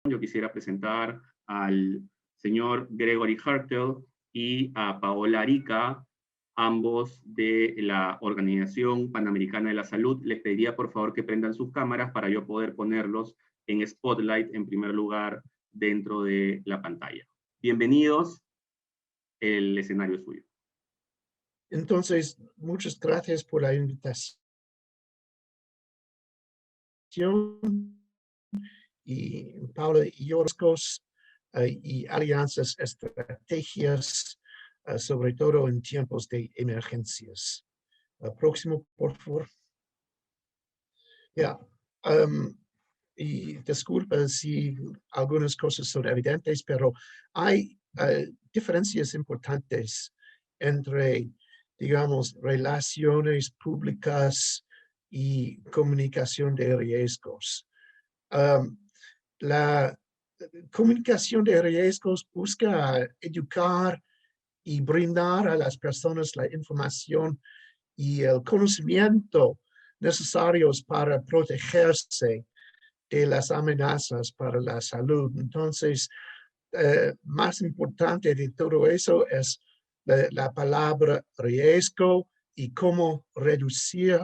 Yo quisiera presentar al señor Gregory Hartel y a Paola Arica, ambos de la Organización Panamericana de la Salud. Les pediría por favor que prendan sus cámaras para yo poder ponerlos en Spotlight en primer lugar dentro de la pantalla. Bienvenidos, el escenario es suyo. Entonces, muchas gracias por la invitación y Paula y Yorkos y alianzas, estrategias, sobre todo en tiempos de emergencias. Próximo, por favor. Ya. Y disculpa si algunas cosas son evidentes, pero hay diferencias importantes entre, digamos, relaciones públicas y comunicación de riesgos. La comunicación de riesgos busca educar y brindar a las personas la información y el conocimiento necesarios para protegerse de las amenazas para la salud. Entonces, más importante de todo eso es la palabra riesgo y cómo reducir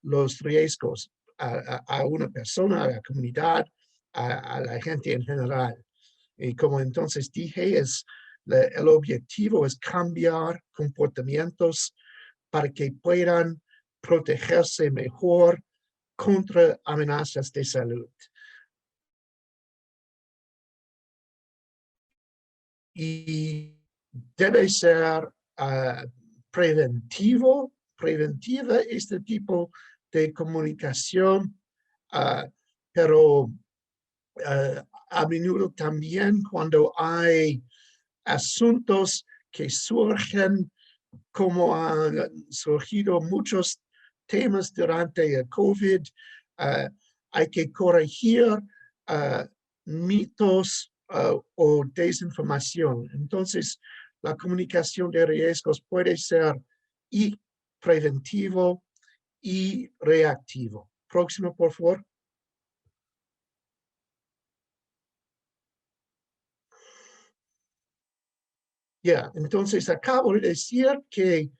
los riesgos a una persona, a la comunidad, a la gente en general. Y como entonces dije, el objetivo es cambiar comportamientos para que puedan protegerse mejor contra amenazas de salud. Y debe ser preventiva este tipo de comunicación, pero a menudo también cuando hay asuntos que surgen, como han surgido muchos temas durante el COVID, hay que corregir mitos o desinformación. Entonces, la comunicación de riesgos puede ser y preventivo y reactivo. Próximo, por favor. Ya, entonces acabo de decir que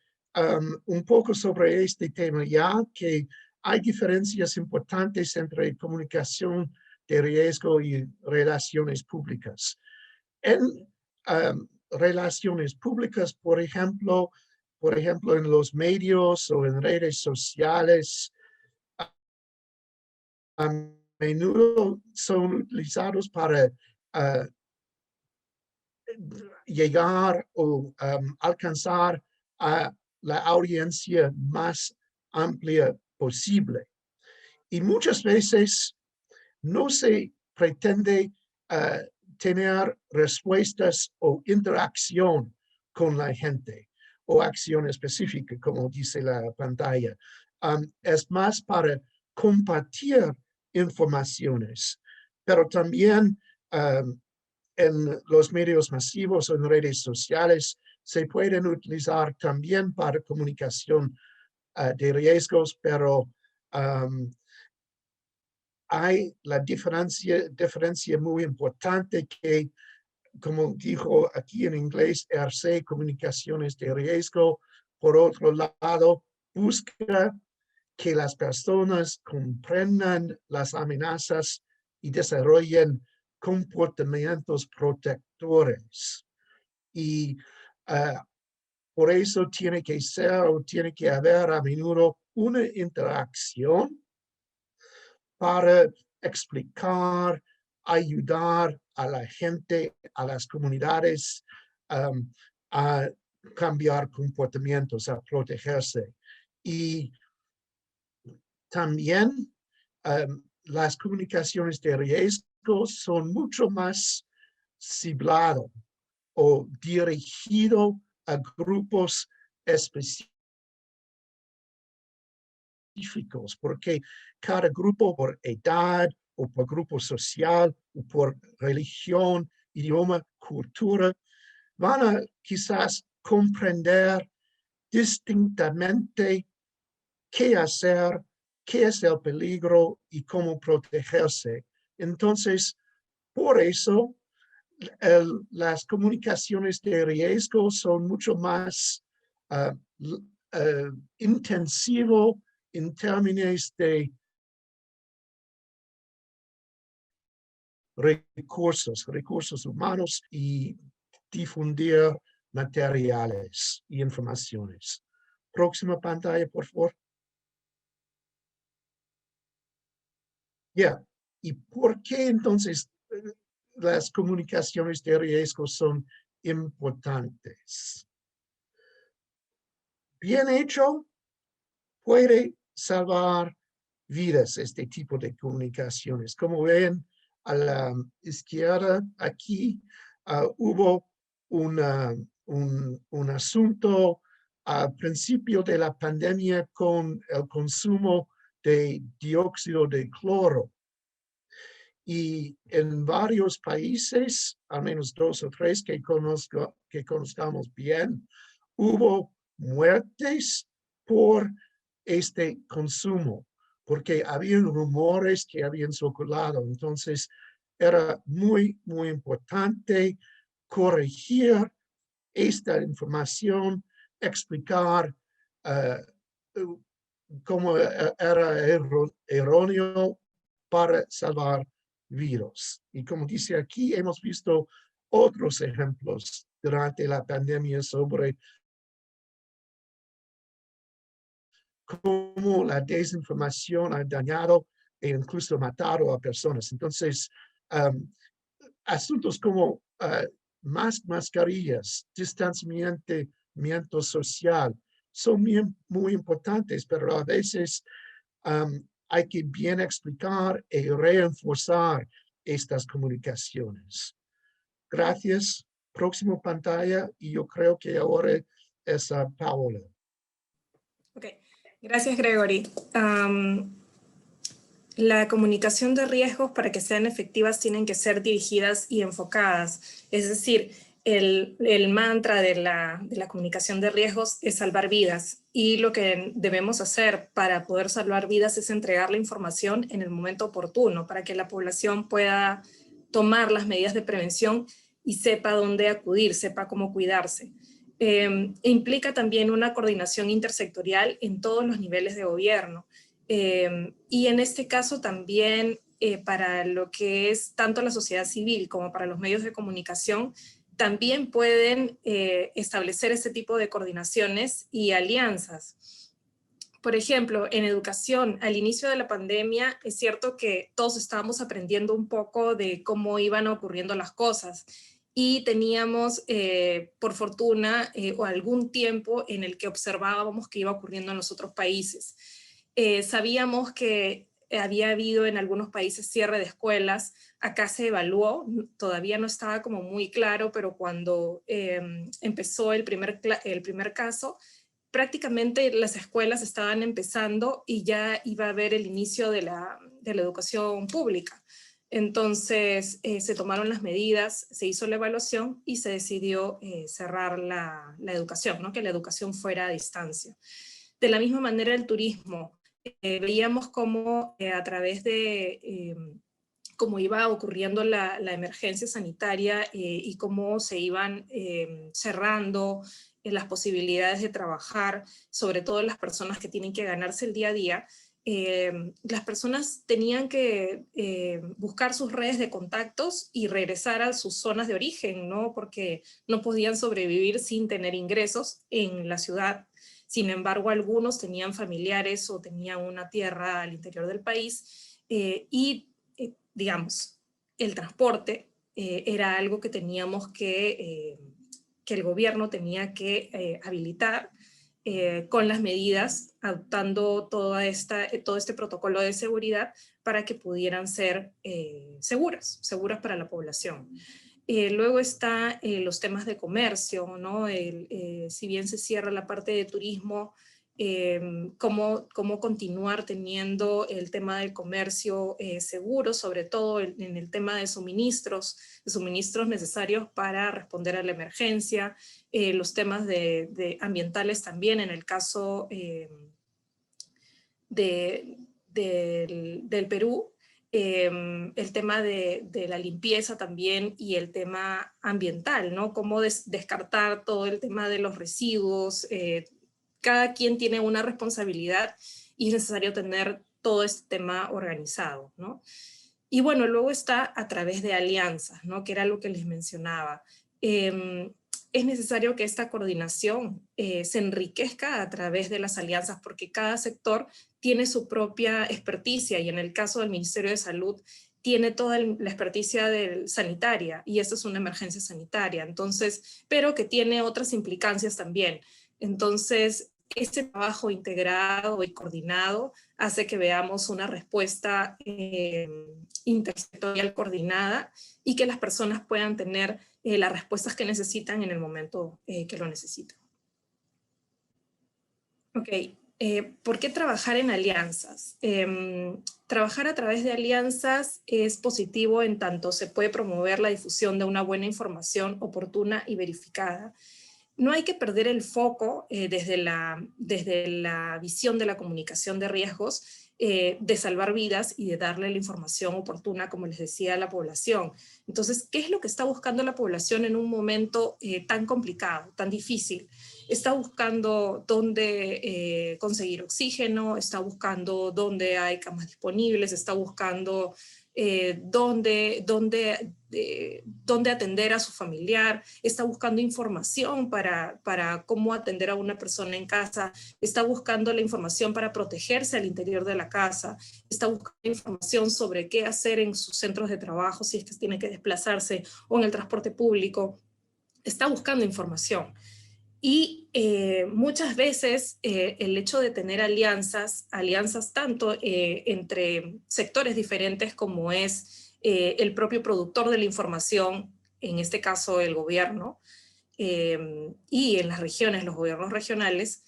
un poco sobre este tema ya, que hay diferencias importantes entre comunicación de riesgo y relaciones públicas. En relaciones públicas, por ejemplo, en los medios o en redes sociales, a menudo son utilizados para llegar o alcanzar a la audiencia más amplia posible. Y muchas veces no se pretende tener respuestas o interacción con la gente o acción específica, como dice la pantalla. Es más para compartir informaciones, pero también en los medios masivos o en redes sociales se pueden utilizar también para comunicación de riesgos, pero hay la diferencia muy importante que, como dijo aquí en inglés, RC, comunicaciones de riesgo, por otro lado, busca que las personas comprendan las amenazas y desarrollen comportamientos protectores. Y por eso tiene que ser o tiene que haber a menudo una interacción para explicar, ayudar a la gente, a las comunidades a cambiar comportamientos, a protegerse. Y también las comunicaciones de riesgo son mucho más ciblado o dirigido a grupos específicos, porque cada grupo por edad o por grupo social o por religión, idioma, cultura, van a quizás comprender distintamente qué hacer, qué es el peligro y cómo protegerse. Entonces, Por eso, las comunicaciones de riesgo son mucho más intensivo en términos de recursos humanos y difundir materiales y informaciones. Próxima pantalla, por favor. Ya. ¿Y por qué entonces las comunicaciones de riesgo son importantes? Bien hecho, puede salvar vidas este tipo de comunicaciones. Como ven a la izquierda aquí, hubo un asunto al principio de la pandemia con el consumo de dióxido de cloro. Y en varios países, al menos 2 o 3 que conozcamos bien, hubo muertes por este consumo, porque habían rumores que habían circulado. Entonces, era muy, muy importante corregir esta información, explicar cómo era erróneo para salvar virus. Y como dice aquí, hemos visto otros ejemplos durante la pandemia sobre cómo la desinformación ha dañado e incluso matado a personas. Entonces, asuntos como más mascarillas, distanciamiento social, son muy importantes, pero a veces hay que bien explicar y reforzar estas comunicaciones. Gracias. Próxima pantalla, y yo creo que ahora es Paola. Ok, gracias Gregory. La comunicación de riesgos, para que sean efectivas, tienen que ser dirigidas y enfocadas. Es decir, el mantra de la comunicación de riesgos es salvar vidas. Y lo que debemos hacer para poder salvar vidas es entregar la información en el momento oportuno, para que la población pueda tomar las medidas de prevención y sepa dónde acudir, sepa cómo cuidarse. Implica también una coordinación intersectorial en todos los niveles de gobierno. Y en este caso también para lo que es tanto la sociedad civil como para los medios de comunicación, también pueden establecer ese tipo de coordinaciones y alianzas. Por ejemplo, en educación, al inicio de la pandemia, es cierto que todos estábamos aprendiendo un poco de cómo iban ocurriendo las cosas y teníamos, por fortuna, o algún tiempo en el que observábamos qué iba ocurriendo en los otros países. Sabíamos que había habido en algunos países cierre de escuelas, acá se evaluó, todavía no estaba como muy claro, pero cuando empezó el primer caso, prácticamente las escuelas estaban empezando y ya iba a haber el inicio de la educación pública. Entonces se tomaron las medidas, se hizo la evaluación y se decidió cerrar la educación, ¿no? Que la educación fuera a distancia. De la misma manera el turismo, veíamos cómo a través de cómo iba ocurriendo la emergencia sanitaria y cómo se iban cerrando las posibilidades de trabajar, sobre todo las personas que tienen que ganarse el día a día. Las personas tenían que buscar sus redes de contactos y regresar a sus zonas de origen, ¿no? Porque no podían sobrevivir sin tener ingresos en la ciudad. Sin embargo, algunos tenían familiares o tenían una tierra al interior del país digamos, el transporte era algo que teníamos que el gobierno tenía que habilitar con las medidas, adoptando todo este protocolo de seguridad para que pudieran ser seguras para la población. Luego está los temas de comercio, ¿no? Si bien se cierra la parte de turismo, cómo continuar teniendo el tema del comercio seguro, sobre todo en el tema de suministros necesarios para responder a la emergencia, los temas de ambientales también, en el caso del Perú, el tema de la limpieza también y el tema ambiental, ¿no? Cómo descartar todo el tema de los residuos. Cada quien tiene una responsabilidad y es necesario tener todo este tema organizado, ¿no? Y bueno, luego está a través de alianzas, ¿no? Que era lo que les mencionaba. Es necesario que esta coordinación se enriquezca a través de las alianzas, porque cada sector tiene su propia experticia, y en el caso del Ministerio de Salud tiene toda la experticia sanitaria, y esta es una emergencia sanitaria, entonces, pero que tiene otras implicancias también. Entonces, este trabajo integrado y coordinado hace que veamos una respuesta intersectorial coordinada y que las personas puedan tener las respuestas que necesitan en el momento que lo necesitan. Ok, ¿por qué trabajar en alianzas? Trabajar a través de alianzas es positivo en tanto se puede promover la difusión de una buena información oportuna y verificada. No hay que perder el foco desde la visión de la comunicación de riesgos, de salvar vidas y de darle la información oportuna, como les decía, a la población. Entonces, ¿qué es lo que está buscando la población en un momento tan complicado, tan difícil? Está buscando dónde conseguir oxígeno, está buscando dónde hay camas disponibles, está buscando dónde atender a su familiar, está buscando información para cómo atender a una persona en casa, está buscando la información para protegerse al interior de la casa, está buscando información sobre qué hacer en sus centros de trabajo si es que tiene que desplazarse, o en el transporte público, está buscando información. Y muchas veces el hecho de tener alianzas tanto entre sectores diferentes como es el propio productor de la información, en este caso el gobierno, y en las regiones, los gobiernos regionales,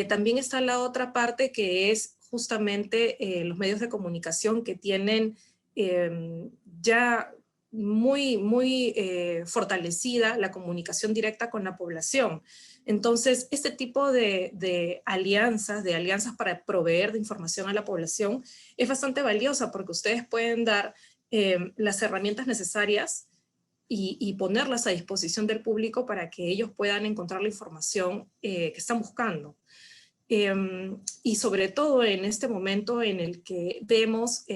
también está la otra parte que es justamente los medios de comunicación que tienen ya muy fortalecida la comunicación directa con la población. Entonces, este tipo de alianzas para proveer de información a la población es bastante valiosa, porque ustedes pueden dar las herramientas necesarias y ponerlas a disposición del público para que ellos puedan encontrar la información que están buscando. Y sobre todo en este momento en el que vemos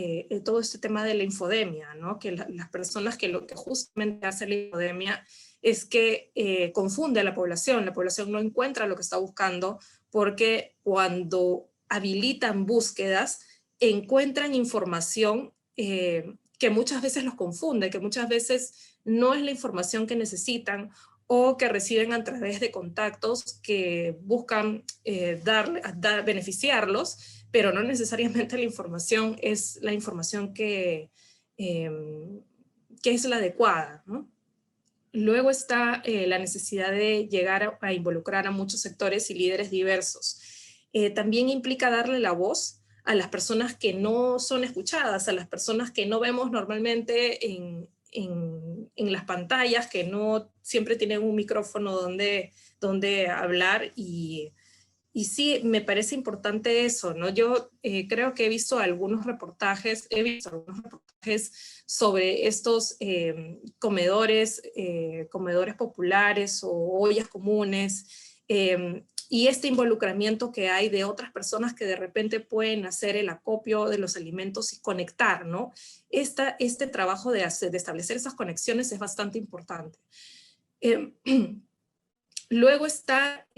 todo este tema de la infodemia, ¿no? Que las personas que lo que justamente hace la infodemia es que confunde a la población no encuentra lo que está buscando, porque cuando habilitan búsquedas, encuentran información que muchas veces los confunde, que muchas veces no es la información que necesitan, o que reciben a través de contactos que buscan beneficiarlos, pero no necesariamente la información es la información que es la adecuada, ¿no? Luego está la necesidad de llegar a involucrar a muchos sectores y líderes diversos. También implica darle la voz a las personas que no son escuchadas, a las personas que no vemos normalmente en las pantallas, que no siempre tienen un micrófono donde hablar, y sí, me parece importante eso, ¿no? Yo creo que he visto algunos reportajes sobre estos comedores populares o ollas comunes, y este involucramiento que hay de otras personas que de repente pueden hacer el acopio de los alimentos y conectar, ¿no? Este trabajo de establecer esas conexiones es bastante importante. Luego está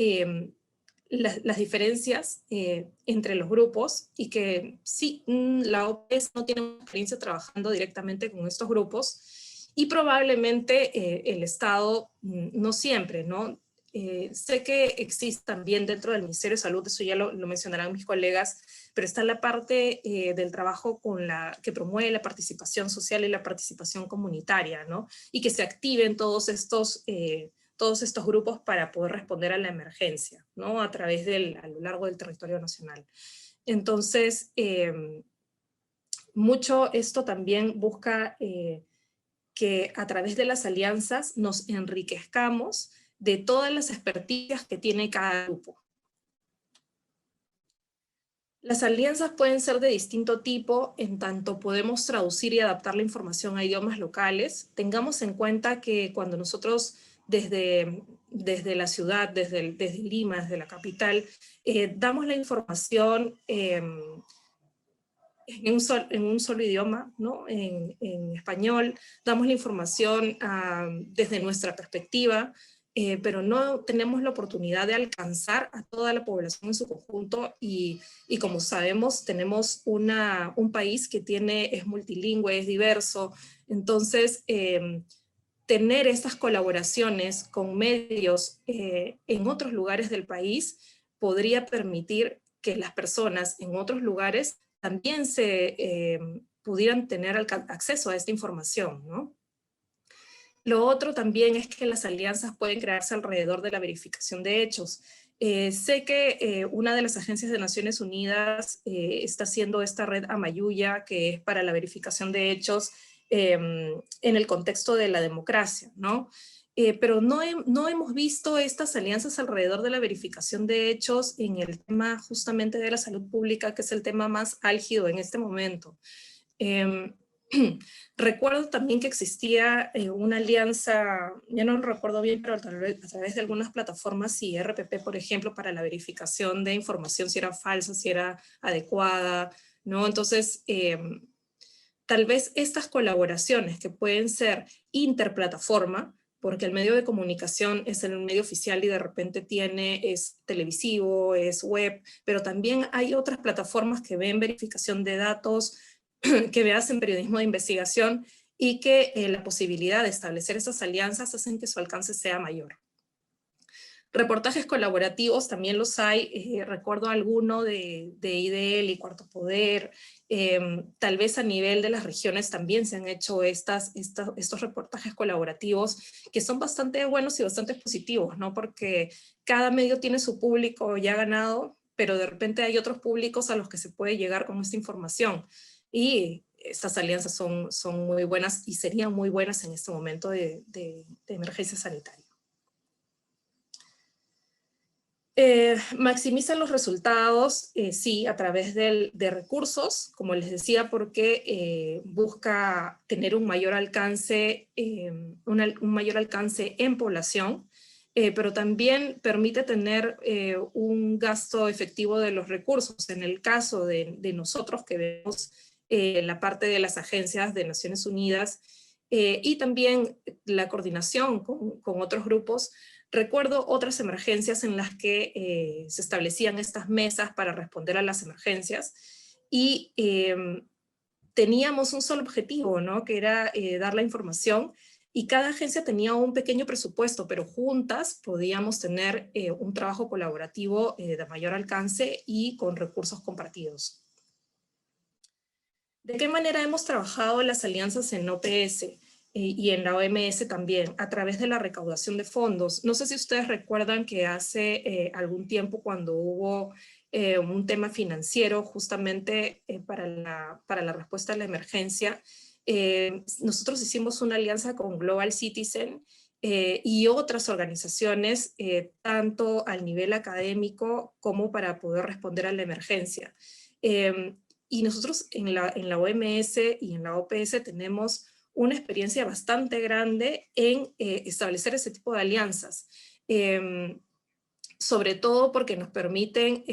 las diferencias entre los grupos, y que sí, la OPS no tiene una experiencia trabajando directamente con estos grupos, y probablemente el Estado no siempre, ¿no? Sé que existe también dentro del Ministerio de Salud, eso ya lo mencionarán mis colegas, pero está la parte del trabajo que promueve la participación social y la participación comunitaria, ¿no? Y que se activen todos estos grupos para poder responder a la emergencia, ¿no? A lo largo del territorio nacional. Entonces, mucho esto también busca que a través de las alianzas nos enriquezcamos de todas las experticias que tiene cada grupo. Las alianzas pueden ser de distinto tipo, en tanto podemos traducir y adaptar la información a idiomas locales. Tengamos en cuenta que cuando nosotros desde la ciudad, desde Lima, desde la capital, damos la información en un solo idioma, ¿no? En español, damos la información desde nuestra perspectiva, pero no tenemos la oportunidad de alcanzar a toda la población en su conjunto y como sabemos tenemos un país que es multilingüe, es diverso, entonces tener estas colaboraciones con medios en otros lugares del país podría permitir que las personas en otros lugares también pudieran tener acceso a esta información, ¿no? Lo otro también es que las alianzas pueden crearse alrededor de la verificación de hechos. Sé que una de las agencias de Naciones Unidas está haciendo esta red Amayuya, que es para la verificación de hechos en el contexto de la democracia, ¿no? Pero no hemos visto estas alianzas alrededor de la verificación de hechos en el tema justamente de la salud pública, que es el tema más álgido en este momento. Recuerdo también que existía una alianza, ya no recuerdo bien, pero tal vez a través de algunas plataformas y RPP, por ejemplo, para la verificación de información, si era falsa, si era adecuada, ¿no? Entonces, tal vez estas colaboraciones que pueden ser interplataforma, porque el medio de comunicación es el medio oficial y de repente es televisivo, es web, pero también hay otras plataformas que ven verificación de datos, que hacen periodismo de investigación y que la posibilidad de establecer estas alianzas hacen que su alcance sea mayor. Reportajes colaborativos también los hay, recuerdo alguno de IDL y Cuarto Poder, tal vez a nivel de las regiones también se han hecho estos reportajes colaborativos que son bastante buenos y bastante positivos, ¿no? Porque cada medio tiene su público ya ganado, pero de repente hay otros públicos a los que se puede llegar con esta información. Y estas alianzas son muy buenas y serían muy buenas en este momento de emergencia sanitaria. Maximizan los resultados, sí, a través de recursos, como les decía, porque busca tener un mayor alcance, un mayor alcance en población, pero también permite tener un gasto efectivo de los recursos. En el caso de nosotros que vemos la parte de las agencias de Naciones Unidas y también la coordinación con otros grupos, recuerdo otras emergencias en las que se establecían estas mesas para responder a las emergencias y teníamos un solo objetivo, ¿no? Que era dar la información y cada agencia tenía un pequeño presupuesto, pero juntas podíamos tener un trabajo colaborativo de mayor alcance y con recursos compartidos. ¿De qué manera hemos trabajado las alianzas en OPS? Y en la OMS también, a través de la recaudación de fondos. No sé si ustedes recuerdan que hace algún tiempo cuando hubo un tema financiero justamente para la respuesta a la emergencia, nosotros hicimos una alianza con Global Citizen y otras organizaciones, tanto al nivel académico como para poder responder a la emergencia. Y nosotros en la OMS y en la OPS tenemos una experiencia bastante grande en establecer ese tipo de alianzas, sobre todo porque nos permiten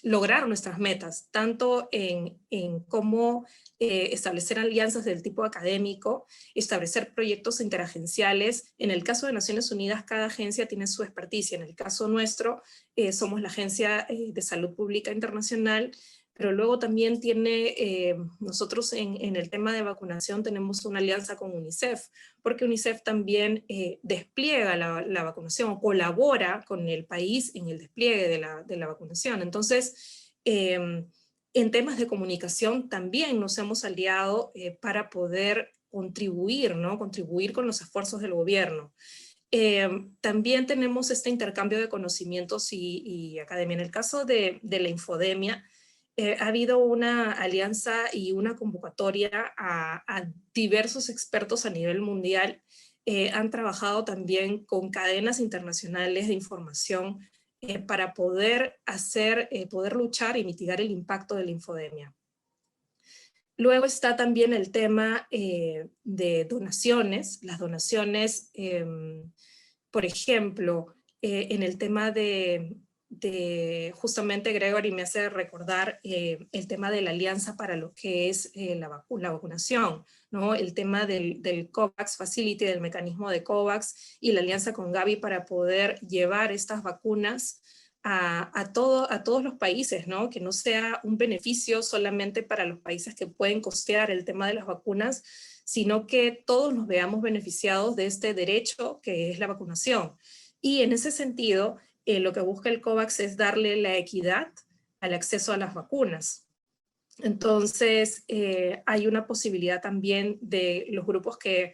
lograr nuestras metas, tanto en cómo establecer alianzas del tipo académico, establecer proyectos interagenciales. En el caso de Naciones Unidas, cada agencia tiene su experticia. En el caso nuestro, somos la Agencia de Salud Pública Internacional, pero luego también nosotros en el tema de vacunación tenemos una alianza con UNICEF, porque UNICEF también despliega la vacunación, o colabora con el país en el despliegue de la vacunación. Entonces, en temas de comunicación también nos hemos aliado para poder contribuir, ¿no? Contribuir con los esfuerzos del gobierno. También tenemos este intercambio de conocimientos y academia. En el caso de la infodemia, ha habido una alianza y una convocatoria a diversos expertos a nivel mundial. Han trabajado también con cadenas internacionales de información para poder luchar y mitigar el impacto de la infodemia. Luego está también el tema de donaciones. Las donaciones, por ejemplo, en el tema justamente Gregory me hace recordar el tema de la alianza para lo que es la vacunación, ¿no? El tema del COVAX Facility, del mecanismo de COVAX y la alianza con Gavi para poder llevar estas vacunas a todos los países, ¿no? Que no sea un beneficio solamente para los países que pueden costear el tema de las vacunas, sino que todos nos veamos beneficiados de este derecho que es la vacunación. Y en ese sentido, lo que busca el COVAX es darle la equidad al acceso a las vacunas. Entonces, hay una posibilidad también de los grupos que,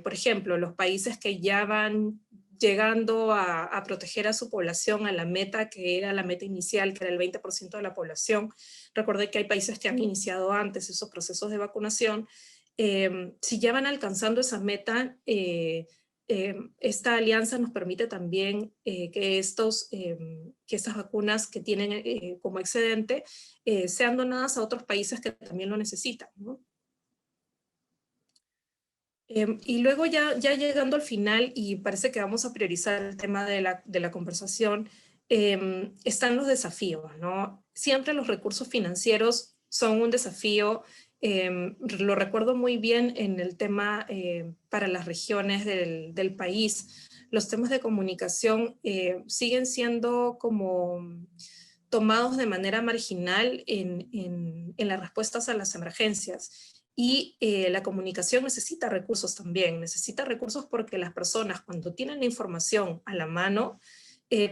por ejemplo, los países que ya van llegando a proteger a su población a la meta que era la meta inicial, que era el 20% de la población. Recordé que hay países que han iniciado antes esos procesos de vacunación. Si ya van alcanzando esa meta, esta alianza nos permite también que estas vacunas que tienen como excedente sean donadas a otros países que también lo necesitan, ¿no? Y luego ya llegando al final, y parece que vamos a priorizar el tema de la conversación, están los desafíos, ¿no? Siempre los recursos financieros son un desafío. Lo recuerdo muy bien en el tema para las regiones del país. Los temas de comunicación siguen siendo como tomados de manera marginal en las respuestas a las emergencias. Y la comunicación necesita recursos también, necesita recursos porque las personas cuando tienen la información a la mano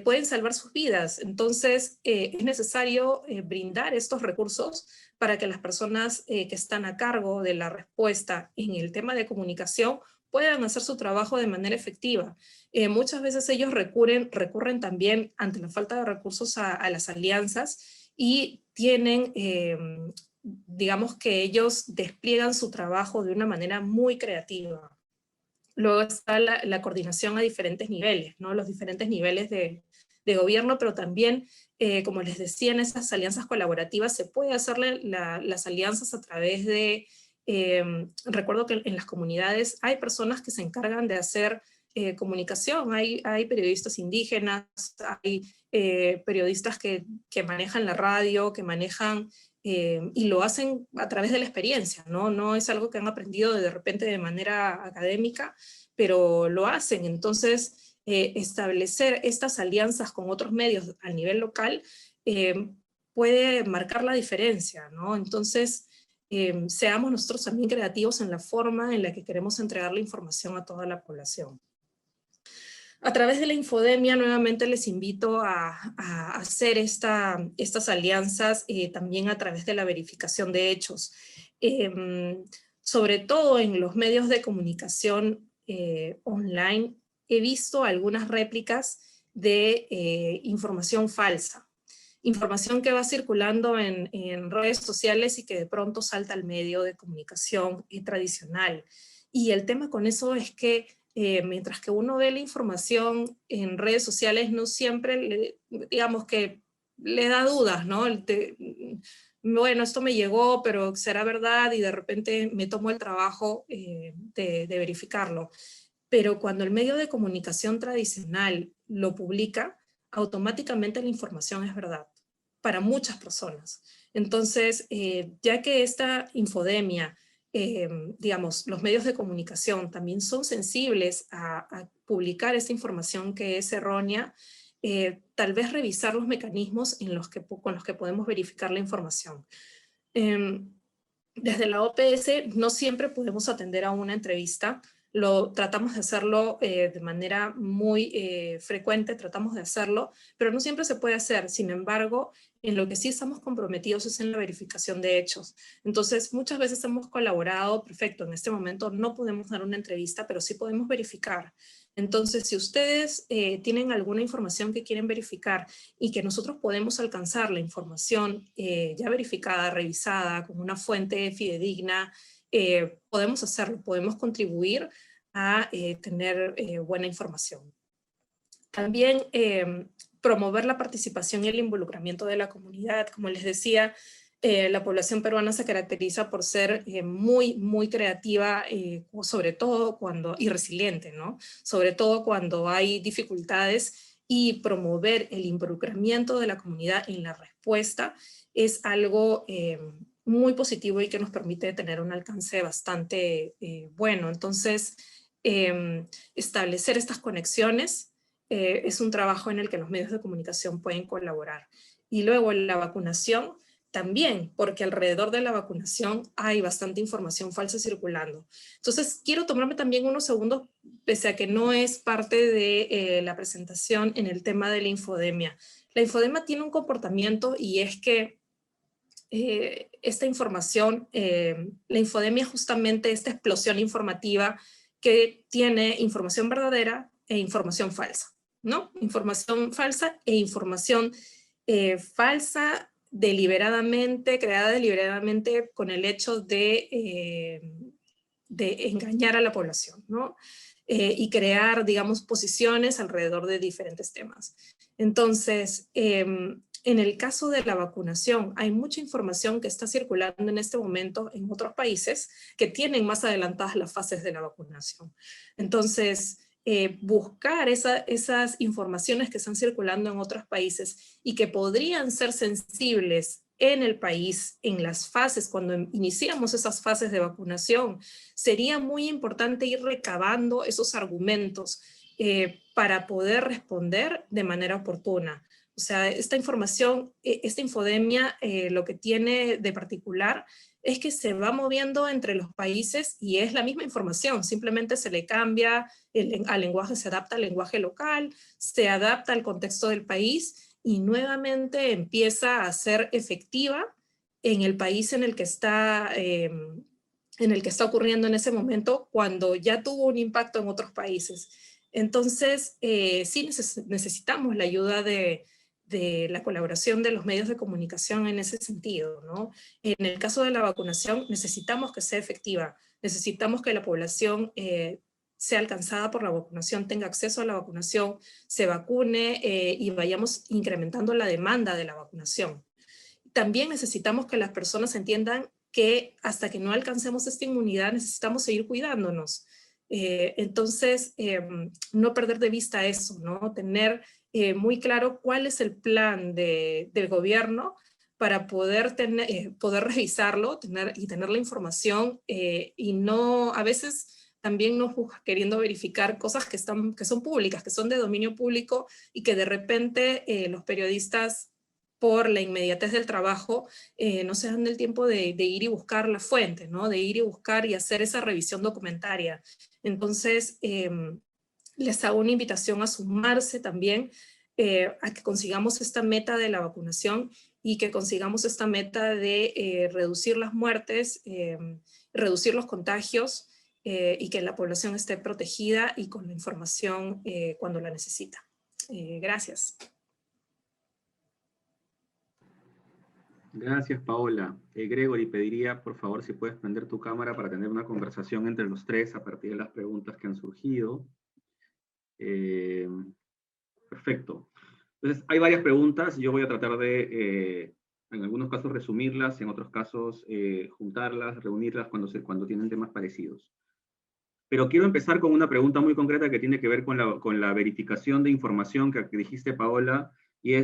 pueden salvar sus vidas. Entonces es necesario brindar estos recursos para que las personas que están a cargo de la respuesta en el tema de comunicación puedan hacer su trabajo de manera efectiva. Muchas veces ellos recurren también ante la falta de recursos a las alianzas y tienen digamos que ellos despliegan su trabajo de una manera muy creativa. Luego está la coordinación a diferentes niveles, ¿no? Los diferentes niveles de gobierno, pero también, como les decía, en esas alianzas colaborativas se puede hacer las alianzas a través de, recuerdo que en las comunidades hay personas que se encargan de hacer comunicación, hay periodistas indígenas, hay periodistas que manejan la radio, que manejan y lo hacen a través de la experiencia, ¿no? No es algo que han aprendido de repente de manera académica, pero lo hacen. Entonces, establecer estas alianzas con otros medios a nivel local puede marcar la diferencia, ¿no? Entonces, seamos nosotros también creativos en la forma en la que queremos entregar la información a toda la población. A través de la infodemia, nuevamente les invito a hacer estas alianzas también a través de la verificación de hechos. Sobre todo en los medios de comunicación online, he visto algunas réplicas de información falsa. Información que va circulando en redes sociales y que de pronto salta al medio de comunicación tradicional. Y el tema con eso es que mientras que uno ve la información en redes sociales, no siempre, digamos que le da dudas, ¿no? Bueno, esto me llegó, pero será verdad, y de repente me tomo el trabajo de verificarlo. Pero cuando el medio de comunicación tradicional lo publica, automáticamente la información es verdad para muchas personas. Entonces, ya que esta infodemia, digamos, los medios de comunicación también son sensibles a publicar esta información que es errónea, tal vez revisar los mecanismos con los que podemos verificar la información. Desde la OPS no siempre podemos atender a una entrevista, tratamos de hacerlo de manera muy frecuente, tratamos de hacerlo, pero no siempre se puede hacer. Sin embargo, en lo que sí estamos comprometidos es en la verificación de hechos. Entonces, muchas veces hemos colaborado, perfecto, en este momento no podemos dar una entrevista, pero sí podemos verificar. Entonces, si ustedes tienen alguna información que quieren verificar y que nosotros podemos alcanzar la información ya verificada, revisada, con una fuente fidedigna, podemos hacerlo, podemos contribuir a tener buena información. También promover la participación y el involucramiento de la comunidad. Como les decía, la población peruana se caracteriza por ser muy creativa, sobre todo y resiliente, ¿no? Sobre todo cuando hay dificultades, y promover el involucramiento de la comunidad en la respuesta es algo muy positivo y que nos permite tener un alcance bastante bueno. Entonces, establecer estas conexiones es un trabajo en el que los medios de comunicación pueden colaborar. Y luego la vacunación también, porque alrededor de la vacunación hay bastante información falsa circulando. Entonces, quiero tomarme también unos segundos, pese a que no es parte de la presentación, en el tema de la infodemia. La infodemia tiene un comportamiento, y es que esta información, la infodemia es justamente esta explosión informativa que tiene información verdadera e información falsa, ¿no? Información falsa e información falsa creada deliberadamente con el hecho de engañar a la población, ¿no? Y crear, digamos, posiciones alrededor de diferentes temas. Entonces, en el caso de la vacunación, hay mucha información que está circulando en este momento en otros países que tienen más adelantadas las fases de la vacunación. Entonces, buscar esas informaciones que están circulando en otros países y que podrían ser sensibles en el país, en las fases, cuando iniciamos esas fases de vacunación, sería muy importante ir recabando esos argumentos para poder responder de manera oportuna. O sea, esta información, esta infodemia, lo que tiene de particular es que se va moviendo entre los países y es la misma información, simplemente se le cambia al lenguaje, se adapta al lenguaje local, se adapta al contexto del país y nuevamente empieza a ser efectiva en el país en el que está ocurriendo en ese momento, cuando ya tuvo un impacto en otros países. Entonces, sí necesitamos la ayuda de la colaboración de los medios de comunicación en ese sentido, ¿no? En el caso de la vacunación, necesitamos que sea efectiva, necesitamos que la población sea alcanzada por la vacunación, tenga acceso a la vacunación, se vacune y vayamos incrementando la demanda de la vacunación. También necesitamos que las personas entiendan que hasta que no alcancemos esta inmunidad necesitamos seguir cuidándonos. Entonces, no perder de vista eso, ¿no? Tener muy claro cuál es el plan del gobierno para poder revisarlo y tener la información y no, a veces también no queriendo verificar cosas que son públicas, que son de dominio público y que de repente los periodistas, por la inmediatez del trabajo, no se dan el tiempo de ir y buscar la fuente, ¿no? De ir y buscar y hacer esa revisión documentaria. Entonces, les hago una invitación a sumarse también a que consigamos esta meta de la vacunación y que consigamos esta meta de reducir las muertes, reducir los contagios y que la población esté protegida y con la información cuando la necesita. Gracias. Gracias, Paola. Gregory, pediría, por favor, si puedes prender tu cámara para tener una conversación entre los tres a partir de las preguntas que han surgido. Perfecto. Entonces, hay varias preguntas. Yo voy a tratar de, en algunos casos, resumirlas, en otros casos, juntarlas, reunirlas cuando tienen temas parecidos. Pero quiero empezar con una pregunta muy concreta que tiene que ver con la verificación de información que dijiste, Paola, y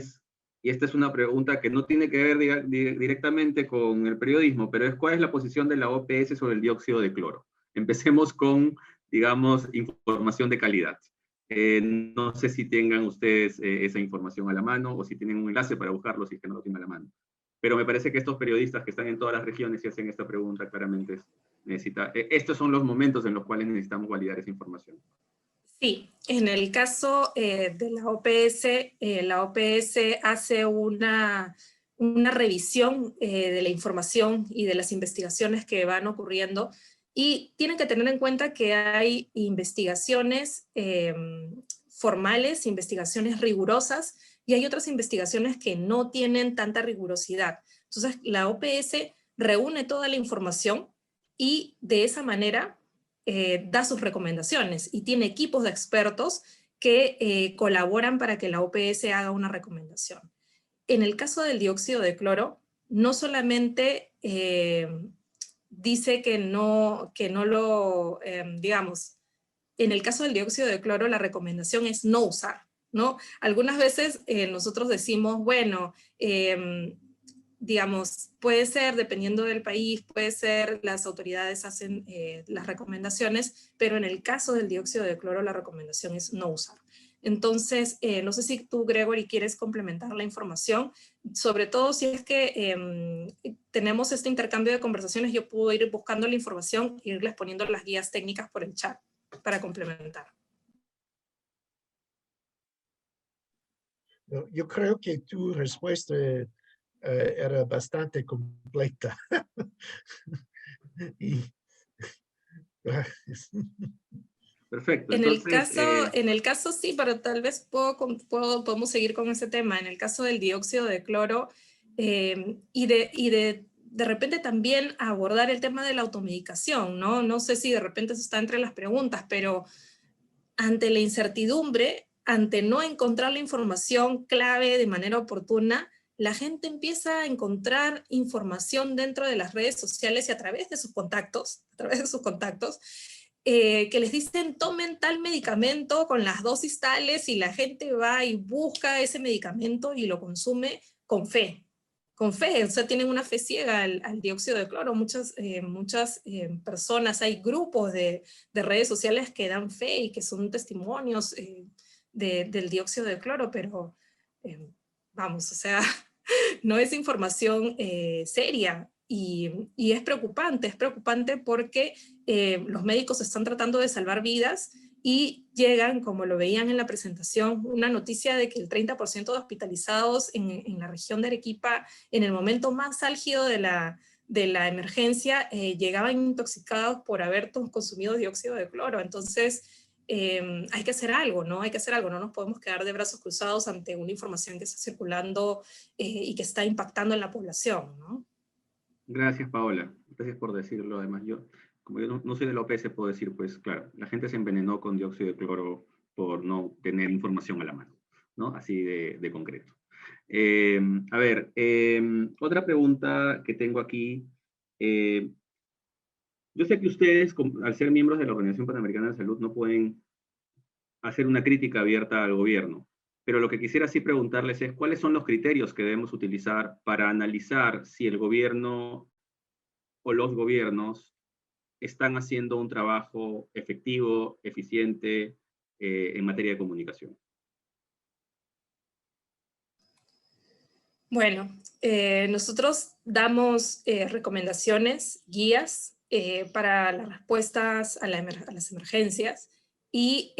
esta es una pregunta que no tiene que ver directamente con el periodismo, pero es ¿cuál es la posición de la OPS sobre el dióxido de cloro? Empecemos con, digamos, información de calidad. No sé si tengan ustedes esa información a la mano o si tienen un enlace para buscarlo si es que no lo tienen a la mano. Pero me parece que estos periodistas que están en todas las regiones y hacen esta pregunta claramente estos son los momentos en los cuales necesitamos validar esa información. Sí, en el caso de la OPS hace una revisión de la información y de las investigaciones que van ocurriendo, y tienen que tener en cuenta que hay investigaciones formales, investigaciones rigurosas, y hay otras investigaciones que no tienen tanta rigurosidad. Entonces, la OPS reúne toda la información y de esa manera da sus recomendaciones y tiene equipos de expertos que colaboran para que la OPS haga una recomendación. En el caso del dióxido de cloro, no solamente dice que no lo, digamos, en el caso del dióxido de cloro la recomendación es no usar, ¿no? Algunas veces nosotros decimos, bueno, digamos, puede ser, dependiendo del país, puede ser, las autoridades hacen las recomendaciones, pero en el caso del dióxido de cloro la recomendación es no usar. Entonces, no sé si tú, Gregory, quieres complementar la información, sobre todo si es que tenemos este intercambio de conversaciones, yo puedo ir buscando la información e irles poniendo las guías técnicas por el chat para complementar. Yo creo que tu respuesta era bastante completa. Perfecto. En Entonces, el caso sí, pero tal vez podemos seguir con ese tema. En el caso del dióxido de cloro y de repente también abordar el tema de la automedicación, ¿no? No sé si de repente eso está entre las preguntas, pero ante la incertidumbre, ante no encontrar la información clave de manera oportuna, la gente empieza a encontrar información dentro de las redes sociales y a través de sus contactos, que les dicen tomen tal medicamento con las dosis tales, y la gente va y busca ese medicamento y lo consume con fe. Con fe, o sea, tienen una fe ciega al dióxido de cloro. Muchas personas, hay grupos de redes sociales que dan fe y que son testimonios del dióxido de cloro, pero vamos, o sea, no es información seria. Y es preocupante porque los médicos están tratando de salvar vidas y llegan, como lo veían en la presentación, una noticia de que el 30% de hospitalizados en la región de Arequipa, en el momento más álgido de la emergencia, llegaban intoxicados por haber consumido dióxido de cloro. Entonces, hay que hacer algo, ¿no? Hay que hacer algo, no nos podemos quedar de brazos cruzados ante una información que está circulando y que está impactando en la población, ¿no? gracias, Paola. Gracias por decirlo. Además, como yo no soy de la OPS, puedo decir, pues claro, la gente se envenenó con dióxido de cloro por no tener información a la mano, ¿no? Así de concreto. A ver, otra pregunta que tengo aquí. Yo sé que ustedes, al ser miembros de la Organización Panamericana de Salud, no pueden hacer una crítica abierta al gobierno, pero lo que quisiera sí preguntarles es cuáles son los criterios que debemos utilizar para analizar si el gobierno o los gobiernos están haciendo un trabajo efectivo, eficiente en materia de comunicación. Bueno, nosotros damos recomendaciones, guías para las respuestas a las emergencias, y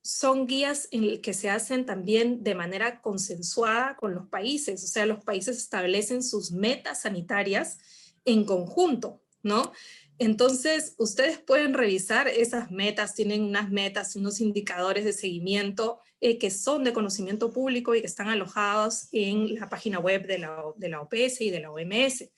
son guías que se hacen también de manera consensuada con los países. O sea, los países establecen sus metas sanitarias en conjunto, ¿no? Entonces, ustedes pueden revisar esas metas, tienen unas metas, unos indicadores de seguimiento que son de conocimiento público y que están alojados en la página web de la OPS y de la OMS.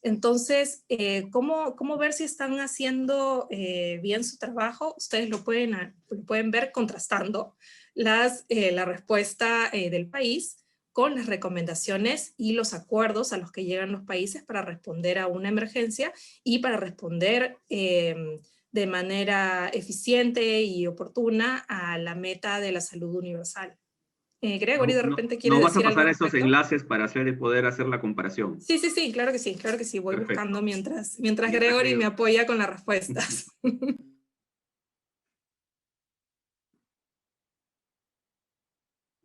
Entonces, ¿cómo ver si están haciendo bien su trabajo? Ustedes lo pueden ver contrastando la respuesta del país con las recomendaciones y los acuerdos a los que llegan los países para responder a una emergencia y para responder de manera eficiente y oportuna a la meta de la salud universal. Gregory, de repente quiere ¿Nos vas a decir algo pasar al esos respecto. enlaces para poder hacer la comparación? Sí, claro que sí, voy Perfecto. buscando mientras Gregory me apoya con las respuestas.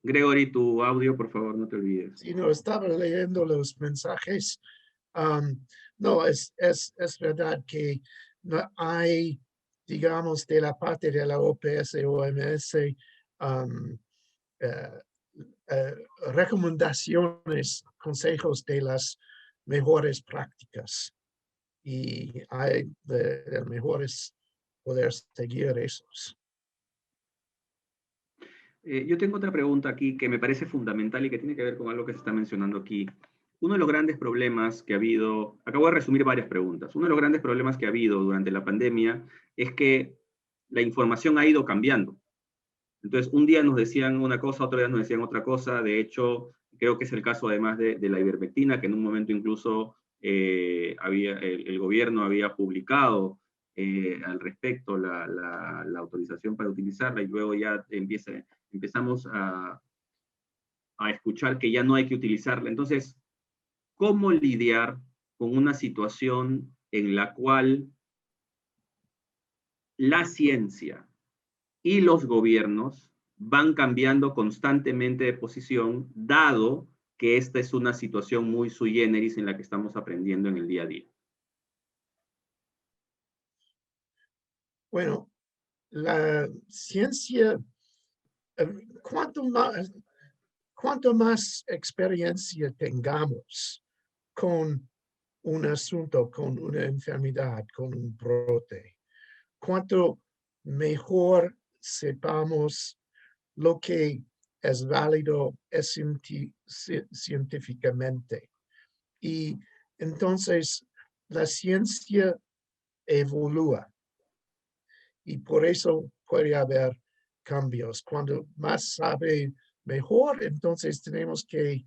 Gregory, tu audio, por favor, no te olvides. Sí, no, estaba leyendo los mensajes. No, es verdad que no hay, digamos, de la parte de la OPS o OMS, recomendaciones, consejos de las mejores prácticas. Y hay de mejores poder seguir esos. Yo tengo otra pregunta aquí que me parece fundamental y que tiene que ver con algo que se está mencionando aquí. Uno de los grandes problemas que ha habido, acabo de resumir varias preguntas, uno de los grandes problemas que ha habido durante la pandemia es que la información ha ido cambiando. Entonces, un día nos decían una cosa, otro día nos decían otra cosa. De hecho, creo que es el caso además de la ivermectina, que en un momento incluso el gobierno había publicado al respecto la autorización para utilizarla, y luego ya empezamos a escuchar que ya no hay que utilizarla. Entonces, ¿cómo lidiar con una situación en la cual la ciencia y los gobiernos van cambiando constantemente de posición, dado que esta es una situación muy sui generis en la que estamos aprendiendo en el día a día? Bueno, la ciencia, cuanto más experiencia tengamos con un asunto, con una enfermedad, con un brote, cuanto mejor sepamos lo que es válido científicamente. Y entonces la ciencia evolúa y por eso puede haber cambios. Cuando más sabe mejor, entonces tenemos que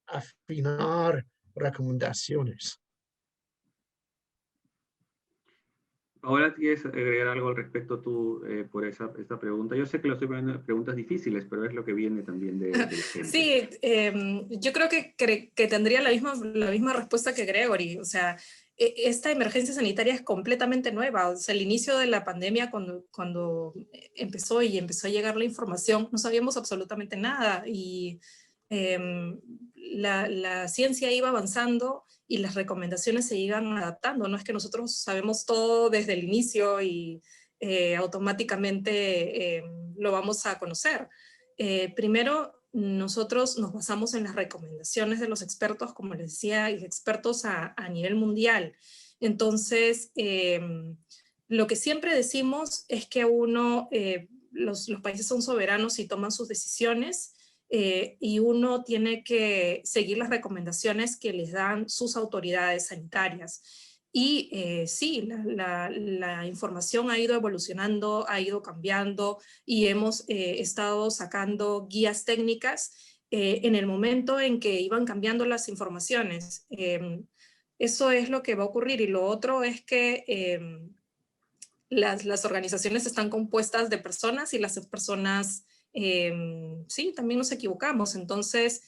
afinar recomendaciones. Ahora quieres agregar algo al respecto tú por esta pregunta. Yo sé que lo estoy poniendo preguntas difíciles, pero es lo que viene también de la gente. Sí, yo creo que tendría la misma respuesta que Gregory. O sea, esta emergencia sanitaria es completamente nueva. O sea, el inicio de la pandemia, cuando empezó a llegar la información, no sabíamos absolutamente nada. Y la ciencia iba avanzando y las recomendaciones se iban adaptando. No es que nosotros sabemos todo desde el inicio y automáticamente lo vamos a conocer. Primero, nosotros nos basamos en las recomendaciones de los expertos, como les decía, expertos a nivel mundial. Entonces, lo que siempre decimos es que los países son soberanos y toman sus decisiones, y uno tiene que seguir las recomendaciones que les dan sus autoridades sanitarias. Y sí, la información ha ido evolucionando, ha ido cambiando, y hemos estado sacando guías técnicas en el momento en que iban cambiando las informaciones. Eso es lo que va a ocurrir. Y lo otro es que las organizaciones están compuestas de personas, y las personas, sí, también nos equivocamos. Entonces,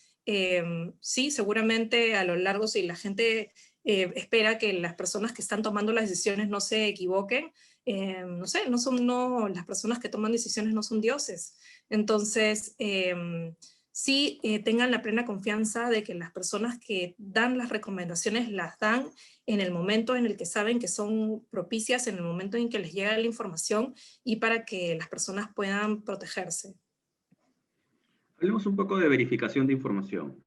sí, seguramente a lo largo, si la gente espera que las personas que están tomando las decisiones no se equivoquen, no sé, las personas que toman decisiones no son dioses. Entonces, sí, tengan la plena confianza de que las personas que dan las recomendaciones las dan en el momento en el que saben que son propicias, en el momento en que les llega la información, y para que las personas puedan protegerse. Hablemos un poco de verificación de información.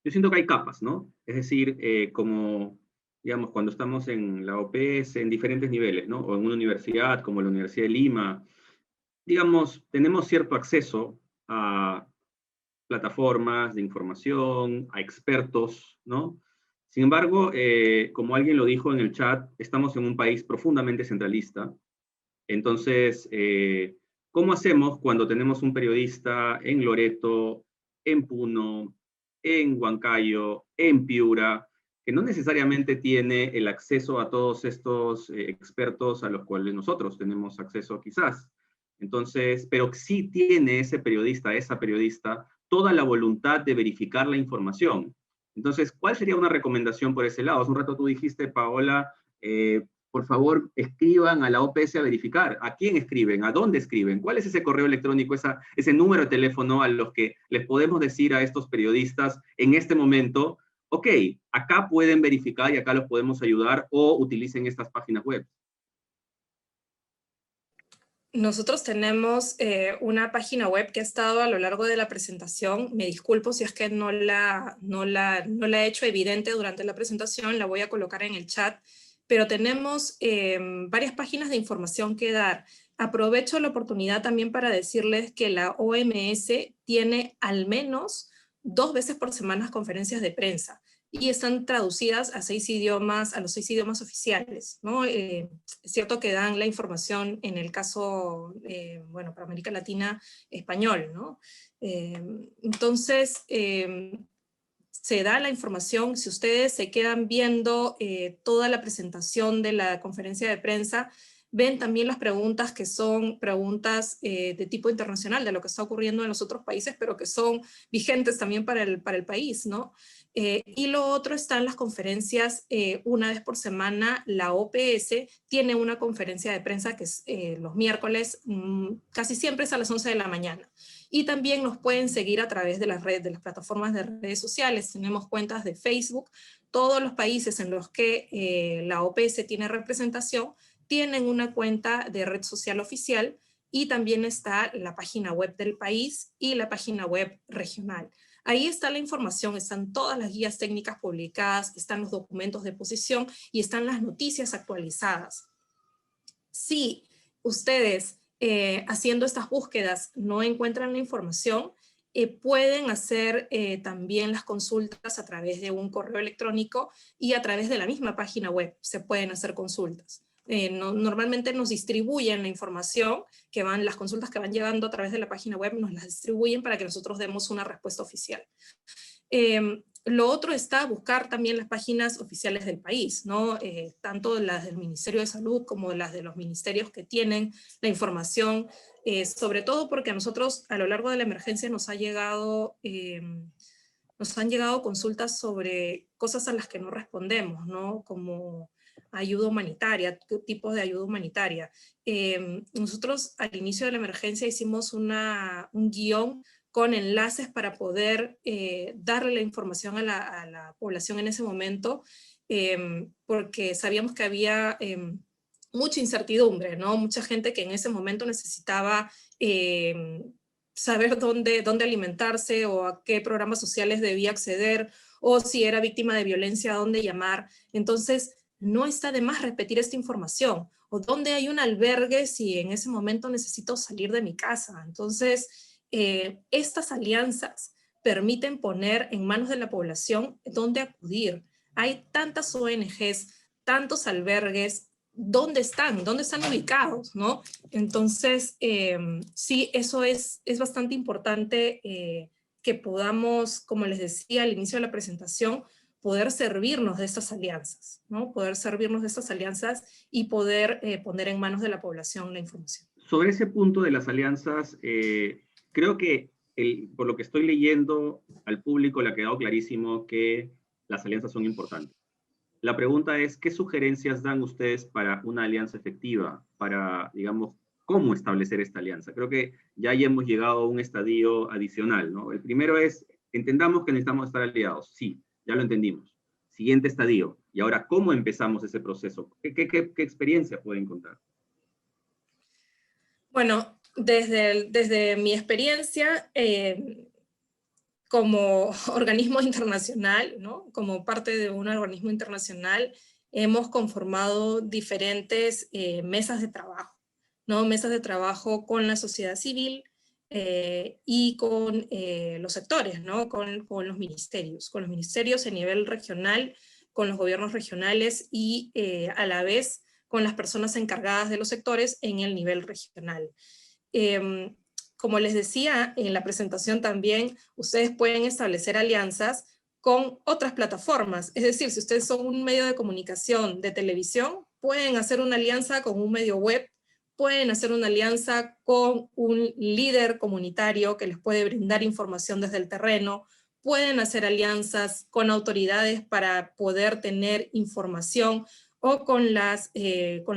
Yo siento que hay capas, ¿no? Es decir, como, digamos, cuando estamos en la OPS en diferentes niveles, ¿no? O en una universidad como la Universidad de Lima, digamos, tenemos cierto acceso a plataformas de información, a expertos, ¿no? Sin embargo, como alguien lo dijo en el chat, estamos en un país profundamente centralista. Entonces, ¿cómo hacemos cuando tenemos un periodista en Loreto, en Puno, en Huancayo, en Piura, que no necesariamente tiene el acceso a todos estos expertos a los cuales nosotros tenemos acceso quizás? Entonces, pero sí tiene ese periodista, esa periodista, toda la voluntad de verificar la información. Entonces, ¿cuál sería una recomendación por ese lado? Hace un rato tú dijiste, Paola, por favor, escriban a la OPS a verificar. ¿A quién escriben? ¿A dónde escriben? ¿Cuál es ese correo electrónico, ese número de teléfono a los que les podemos decir a estos periodistas en este momento, ok, acá pueden verificar y acá los podemos ayudar, o utilicen estas páginas web? Nosotros tenemos una página web que ha estado a lo largo de la presentación. Me disculpo si es que no la he hecho evidente durante la presentación, la voy a colocar en el chat, pero tenemos varias páginas de información que dar. Aprovecho la oportunidad también para decirles que la OMS tiene al menos 2 veces por semana conferencias de prensa, y están traducidas a los 6 idiomas oficiales, ¿no? Es cierto que dan la información en el caso, bueno, para América Latina, español, ¿no? Entonces, se da la información. Si ustedes se quedan viendo toda la presentación de la conferencia de prensa, ven también las preguntas que son preguntas de tipo internacional, de lo que está ocurriendo en los otros países, pero que son vigentes también para el país, ¿no? Y lo otro está en las conferencias, una vez por semana la OPS tiene una conferencia de prensa que es los miércoles, casi siempre es a las 11 de la mañana. Y también nos pueden seguir a través de las redes, de las plataformas de redes sociales. Tenemos cuentas de Facebook. Todos los países en los que la OPS tiene representación tienen una cuenta de red social oficial, y también está la página web del país y la página web regional. Ahí está la información, están todas las guías técnicas publicadas, están los documentos de posición y están las noticias actualizadas. Si ustedes haciendo estas búsquedas no encuentran la información, pueden hacer también las consultas a través de un correo electrónico, y a través de la misma página web se pueden hacer consultas. Normalmente nos distribuyen la información, las consultas que van llegando a través de la página web nos las distribuyen para que nosotros demos una respuesta oficial. Lo otro está buscar también las páginas oficiales del país, ¿no? Tanto las del Ministerio de Salud como las de los ministerios que tienen la información, sobre todo porque a nosotros a lo largo de la emergencia nos han llegado consultas sobre cosas a las que no respondemos, ¿no? Como ayuda humanitaria, tipos de ayuda humanitaria. Nosotros al inicio de la emergencia hicimos un guión con enlaces para poder darle la información a la población en ese momento, porque sabíamos que había mucha incertidumbre, ¿no? Mucha gente que en ese momento necesitaba saber dónde alimentarse, o a qué programas sociales debía acceder, o si era víctima de violencia, a dónde llamar. Entonces, no está de más repetir esta información, o dónde hay un albergue si en ese momento necesito salir de mi casa. Entonces, estas alianzas permiten poner en manos de la población dónde acudir. Hay tantas ONGs, tantos albergues, ¿dónde están ubicados, ¿no? Entonces, sí, eso es bastante importante, que podamos, como les decía al inicio de la presentación, poder servirnos de estas alianzas, ¿no? Poder servirnos de estas alianzas y poder poner en manos de la población la información. Sobre ese punto de las alianzas, creo que por lo que estoy leyendo, al público le ha quedado clarísimo que las alianzas son importantes. La pregunta es, ¿qué sugerencias dan ustedes para una alianza efectiva? Para, digamos, ¿cómo establecer esta alianza? Creo que ya hemos llegado a un estadio adicional, ¿no? El primero es, entendamos que necesitamos estar aliados. Sí, ya lo entendimos. Siguiente estadio. Y ahora, ¿cómo empezamos ese proceso? ¿Qué experiencia pueden contar? Bueno, desde mi experiencia como organismo internacional, ¿no? Como parte de un organismo internacional, hemos conformado diferentes mesas de trabajo, ¿no? Mesas de trabajo con la sociedad civil y con los sectores, ¿no? Con los ministerios a nivel regional, con los gobiernos regionales y a la vez con las personas encargadas de los sectores en el nivel regional. Como les decía en la presentación también, ustedes pueden establecer alianzas con otras plataformas. Es decir, si ustedes son un medio de comunicación de televisión, pueden hacer una alianza con un medio web, pueden hacer una alianza con un líder comunitario que les puede brindar información desde el terreno, pueden hacer alianzas con autoridades para poder tener información, o con la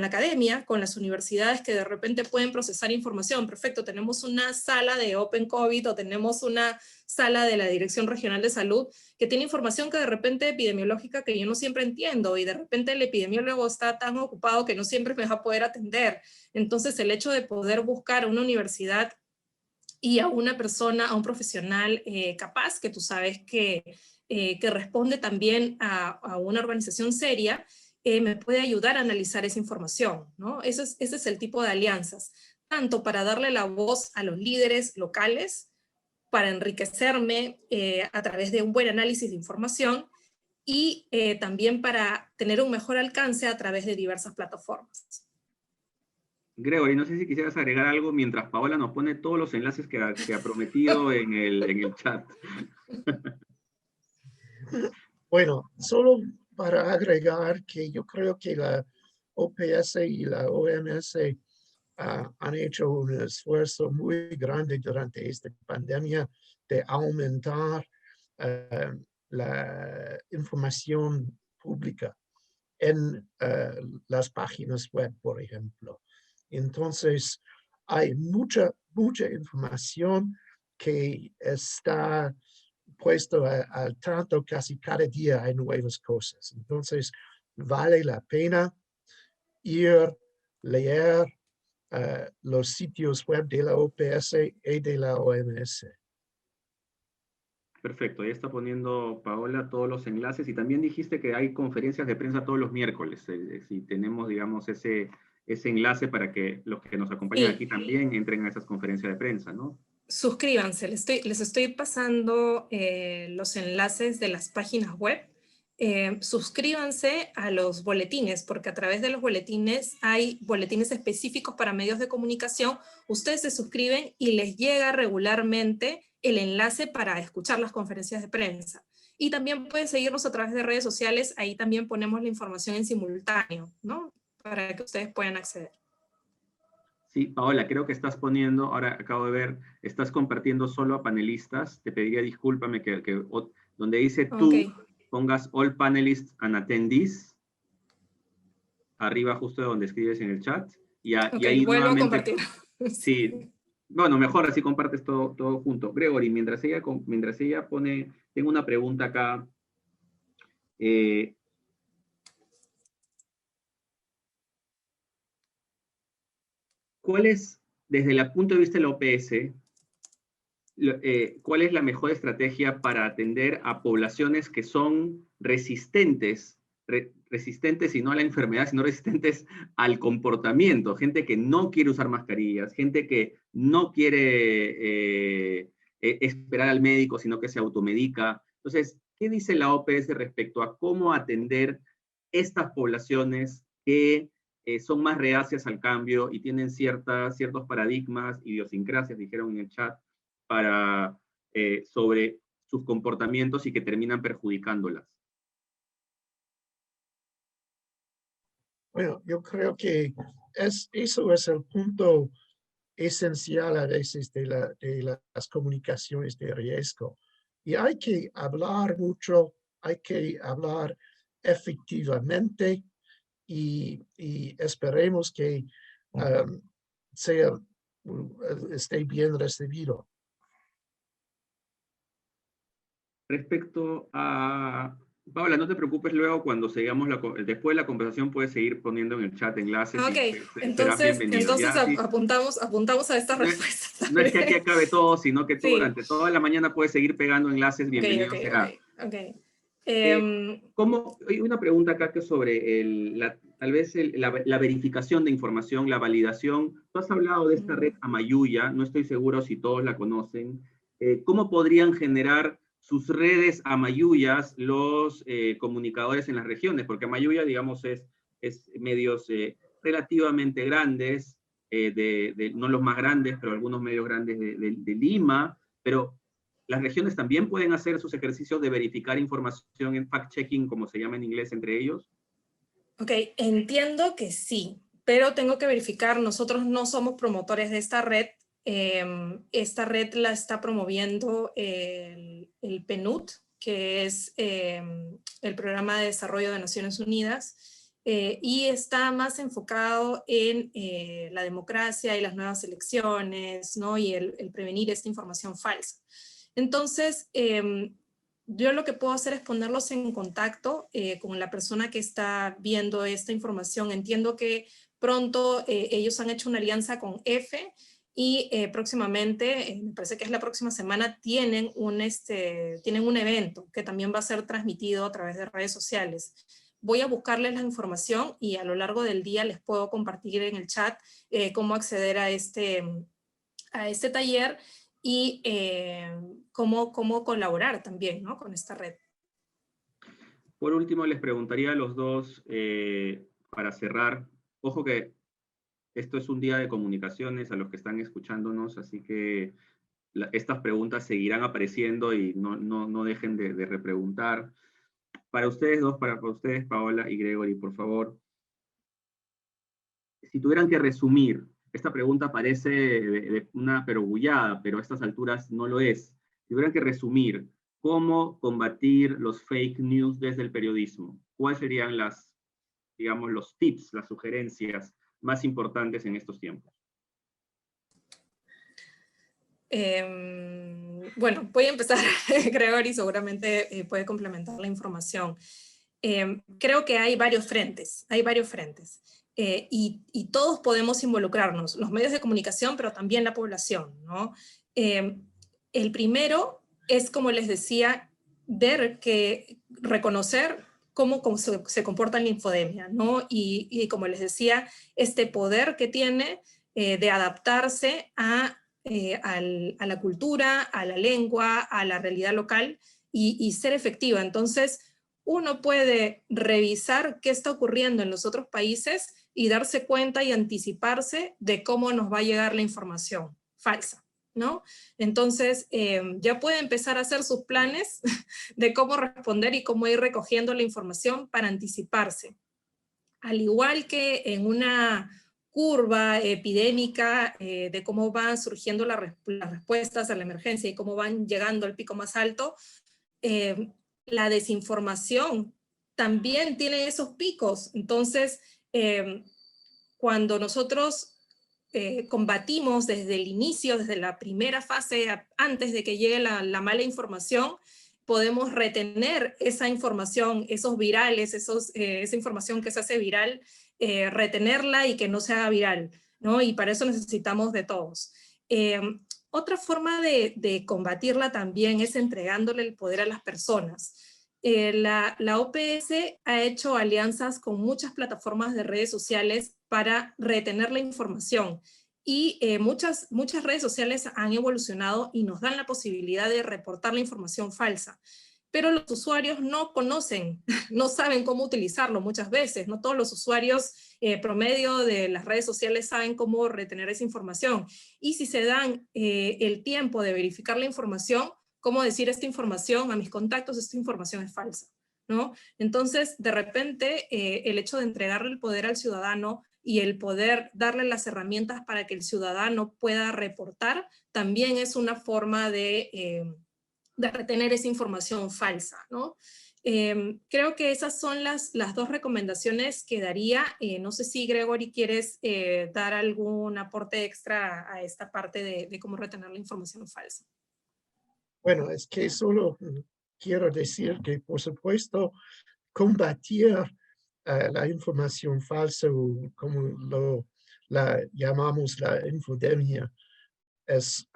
academia, con las universidades que de repente pueden procesar información. Perfecto, tenemos una sala de Open COVID o tenemos una sala de la Dirección Regional de Salud que tiene información que de repente epidemiológica que yo no siempre entiendo, y de repente el epidemiólogo está tan ocupado que no siempre me va a poder atender. Entonces el hecho de poder buscar a una universidad y a una persona, a un profesional capaz, que tú sabes que responde también a una organización seria, me puede ayudar a analizar esa información, ¿no? Ese es el tipo de alianzas, tanto para darle la voz a los líderes locales, para enriquecerme a través de un buen análisis de información, y también para tener un mejor alcance a través de diversas plataformas. Gregory, no sé si quisieras agregar algo mientras Paola nos pone todos los enlaces que ha prometido en el chat. Bueno, solo para agregar que yo creo que la OPS y la OMS han hecho un esfuerzo muy grande durante esta pandemia de aumentar la información pública en las páginas web, por ejemplo. Entonces, hay mucha información que está puesto al tanto casi cada día hay nuevas cosas. Entonces, vale la pena ir, leer los sitios web de la OPS y de la OMS. Perfecto, ya está poniendo Paola todos los enlaces y también dijiste que hay conferencias de prensa todos los miércoles. Si tenemos, digamos, ese enlace para que los que nos acompañan aquí también entren a esas conferencias de prensa, ¿no? Suscríbanse, les estoy pasando los enlaces de las páginas web. Suscríbanse a los boletines, porque a través de los boletines hay boletines específicos para medios de comunicación. Ustedes se suscriben y les llega regularmente el enlace para escuchar las conferencias de prensa. Y también pueden seguirnos a través de redes sociales, ahí también ponemos la información en simultáneo, ¿no? Para que ustedes puedan acceder. Sí, Paola, creo que estás poniendo, ahora acabo de ver, estás compartiendo solo a panelistas. Te pediría discúlpame que donde dice tú, pongas all panelists and attendees, arriba justo donde escribes en el chat. Y ahí vuelvo nuevamente, a compartir. Sí, bueno, mejor así compartes todo junto. Gregory, mientras ella pone, tengo una pregunta acá. ¿Cuál es, desde el punto de vista de la OPS, cuál es la mejor estrategia para atender a poblaciones que son resistentes, resistentes y no a la enfermedad, sino resistentes al comportamiento? Gente que no quiere usar mascarillas, gente que no quiere esperar al médico, sino que se automedica. Entonces, ¿qué dice la OPS respecto a cómo atender estas poblaciones que son más reacias al cambio y tienen ciertos paradigmas, idiosincrasias, dijeron en el chat, sobre sus comportamientos y que terminan perjudicándolas? Bueno, yo creo que eso es el punto esencial a veces de las comunicaciones de riesgo. Y hay que hablar mucho, hay que hablar efectivamente y esperemos que esté bien recibido. Respecto a... Paola, no te preocupes, luego cuando sigamos después de la conversación puedes seguir poniendo en el chat enlaces. Ok, y serás bienvenido. apuntamos a estas respuestas. No es que aquí acabe todo, sino que tú Sí. durante toda la mañana puedes seguir pegando enlaces, bienvenido será. Okay. Hay una pregunta acá que sobre tal vez la verificación de información, la validación. Tú has hablado de esta red Amayuya, no estoy seguro si todos la conocen. ¿Cómo podrían generar sus redes Amayuyas los comunicadores en las regiones? Porque Amayuya, digamos, es medios relativamente grandes, no los más grandes, pero algunos medios grandes de Lima, pero las regiones también pueden hacer sus ejercicios de verificar información en fact-checking, como se llama en inglés, entre ellos. Ok, entiendo que sí, pero tengo que verificar, nosotros no somos promotores de esta red. Esta red la está promoviendo el PNUD, que es el Programa de Desarrollo de Naciones Unidas, y está más enfocado en la democracia y las nuevas elecciones, ¿no? Y el prevenir esta información falsa. Entonces, yo lo que puedo hacer es ponerlos en contacto con la persona que está viendo esta información. Entiendo que pronto ellos han hecho una alianza con EFE y próximamente, me parece que es la próxima semana, tienen un evento que también va a ser transmitido a través de redes sociales. Voy a buscarles la información y a lo largo del día les puedo compartir en el chat cómo acceder a este taller y cómo colaborar también, ¿no? Con esta red. Por último, les preguntaría a los dos, para cerrar, ojo que esto es un día de comunicaciones a los que están escuchándonos, así que estas preguntas seguirán apareciendo y no dejen de repreguntar. Para ustedes dos, para ustedes, Paola y Gregory, por favor, si tuvieran que resumir, esta pregunta parece de una perogrullada, pero a estas alturas no lo es. Si tuvieran que resumir cómo combatir los fake news desde el periodismo, ¿cuáles serían digamos, los tips, las sugerencias más importantes en estos tiempos? Bueno, voy a empezar, Gregory seguramente puede complementar la información. Creo que hay varios frentes, y todos podemos involucrarnos, los medios de comunicación, pero también la población, ¿no? El primero es, como les decía, reconocer cómo se comporta la infodemia, ¿no? Y como les decía, este poder que tiene de adaptarse a la cultura, a la lengua, a la realidad local y ser efectiva. Entonces, uno puede revisar qué está ocurriendo en los otros países y darse cuenta y anticiparse de cómo nos va a llegar la información falsa, ¿no? Entonces, ya puede empezar a hacer sus planes de cómo responder y cómo ir recogiendo la información para anticiparse. Al igual que en una curva epidémica de cómo van surgiendo las respuestas a la emergencia y cómo van llegando al pico más alto, la desinformación también tiene esos picos. Entonces, cuando nosotros combatimos desde el inicio, desde la primera fase, antes de que llegue la mala información, podemos retener esa información, esos virales, esa información que se hace viral, retenerla y que no se haga viral, ¿no? Y para eso necesitamos de todos. Otra forma de combatirla también es entregándole el poder a las personas. La OPS ha hecho alianzas con muchas plataformas de redes sociales para retener la información y muchas redes sociales han evolucionado y nos dan la posibilidad de reportar la información falsa, pero los usuarios no conocen, no saben cómo utilizarlo muchas veces, no todos los usuarios promedio de las redes sociales saben cómo retener esa información, y si se dan el tiempo de verificar la información, cómo decir esta información a mis contactos, esta información es falsa, ¿no? Entonces, de repente, el hecho de entregarle el poder al ciudadano y el poder darle las herramientas para que el ciudadano pueda reportar, también es una forma de retener esa información falsa, ¿no? Creo que esas son las dos recomendaciones que daría. No sé si, Gregory, quieres dar algún aporte extra a esta parte de cómo retener la información falsa. Bueno, es que solo quiero decir que, por supuesto, combatir la información falsa, o como la llamamos la infodemia, es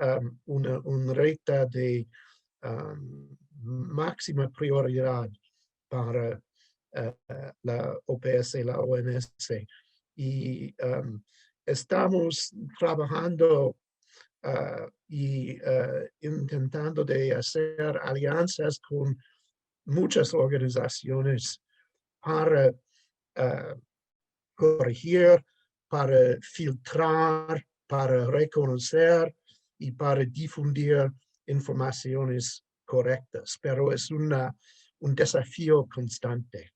un reto de máxima prioridad para la OPS y la OMS. Y estamos trabajando y intentando de hacer alianzas con muchas organizaciones para corregir, para filtrar, para reconocer y para difundir informaciones correctas, pero es un desafío constante.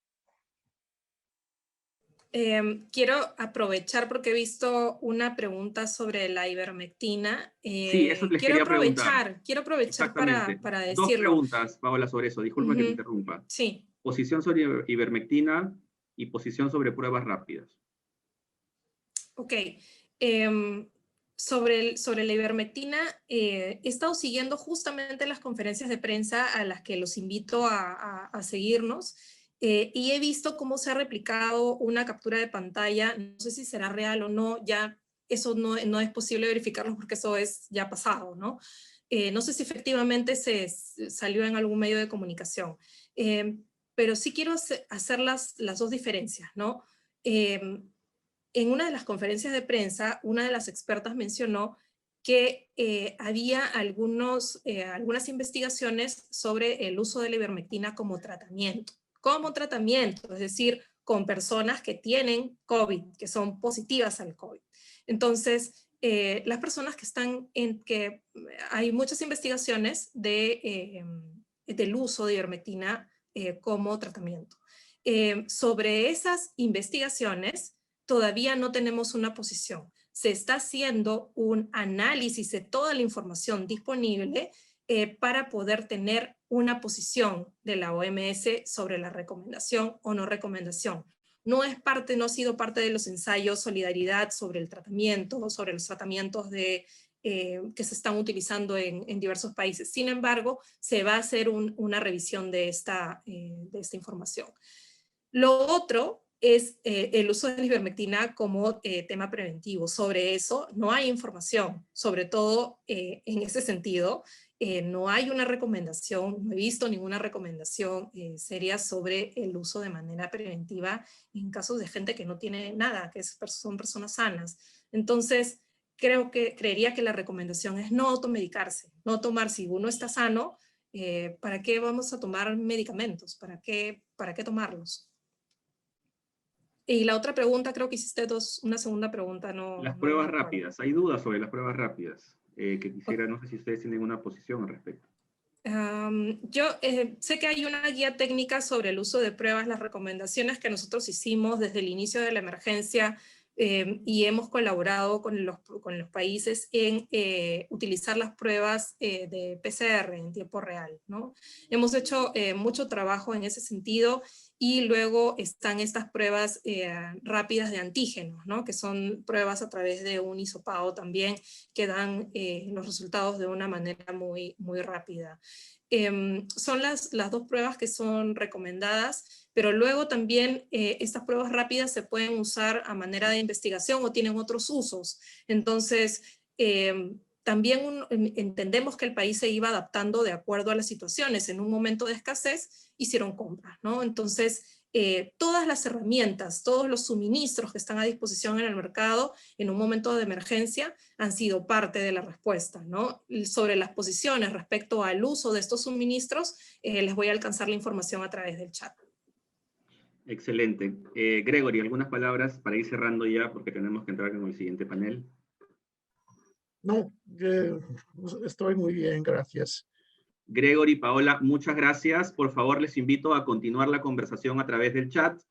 Quiero aprovechar porque he visto una pregunta sobre la ivermectina. Sí, eso les quería preguntar. Quiero aprovechar para decirlo. Dos preguntas, Paola, sobre eso. Disculpa que te interrumpa. Sí. Posición sobre ivermectina y posición sobre pruebas rápidas. Ok. Sobre la ivermectina, he estado siguiendo justamente las conferencias de prensa a las que los invito a seguirnos, y he visto cómo se ha replicado una captura de pantalla. No sé si será real o no, ya eso no es posible verificarlo porque eso es ya pasado, ¿no? No sé si efectivamente salió en algún medio de comunicación, pero sí quiero hacer las dos diferencias, ¿no? En una de las conferencias de prensa, una de las expertas mencionó que había algunas investigaciones sobre el uso de la ivermectina como tratamiento como tratamiento, es decir, con personas que tienen COVID, que son positivas al COVID. Entonces, las personas que están que hay muchas investigaciones del uso de ivermectina como tratamiento. Sobre esas investigaciones, todavía no tenemos una posición. Se está haciendo un análisis de toda la información disponible para poder tener una posición de la OMS sobre la recomendación o no recomendación. No ha sido parte de los ensayos Solidaridad sobre el tratamiento, sobre los tratamientos que se están utilizando en diversos países. Sin embargo, se va a hacer una revisión de esta información. Lo otro es el uso de la ivermectina como tema preventivo. Sobre eso no hay información, sobre todo en ese sentido. No hay una recomendación, no he visto ninguna recomendación seria sobre el uso de manera preventiva en casos de gente que no tiene nada, que son personas sanas. Entonces, creería que la recomendación es no automedicarse, no tomar, si uno está sano, ¿para qué vamos a tomar medicamentos? ¿Para qué tomarlos? Y la otra pregunta, creo que hiciste una segunda pregunta. Las pruebas rápidas. Hay dudas sobre las pruebas rápidas que quisiera, no sé si ustedes tienen una posición al respecto. Yo sé que hay una guía técnica sobre el uso de pruebas, las recomendaciones que nosotros hicimos desde el inicio de la emergencia y hemos colaborado con los países en utilizar las pruebas de PCR en tiempo real, ¿no? Hemos hecho mucho trabajo en ese sentido. Y luego están estas pruebas rápidas de antígenos, ¿no? Que son pruebas a través de un hisopado también, que dan los resultados de una manera muy, muy rápida. Son las dos pruebas que son recomendadas, pero luego también estas pruebas rápidas se pueden usar a manera de investigación o tienen otros usos. Entonces, también entendemos que el país se iba adaptando de acuerdo a las situaciones. En un momento de escasez hicieron compras, ¿no? Entonces, todas las herramientas, todos los suministros que están a disposición en el mercado en un momento de emergencia han sido parte de la respuesta, ¿no? Sobre las posiciones respecto al uso de estos suministros, les voy a alcanzar la información a través del chat. Excelente. Gregory, algunas palabras para ir cerrando ya porque tenemos que entrar en el siguiente panel. No, estoy muy bien, gracias. Gregory, Paola, muchas gracias. Por favor, les invito a continuar la conversación a través del chat.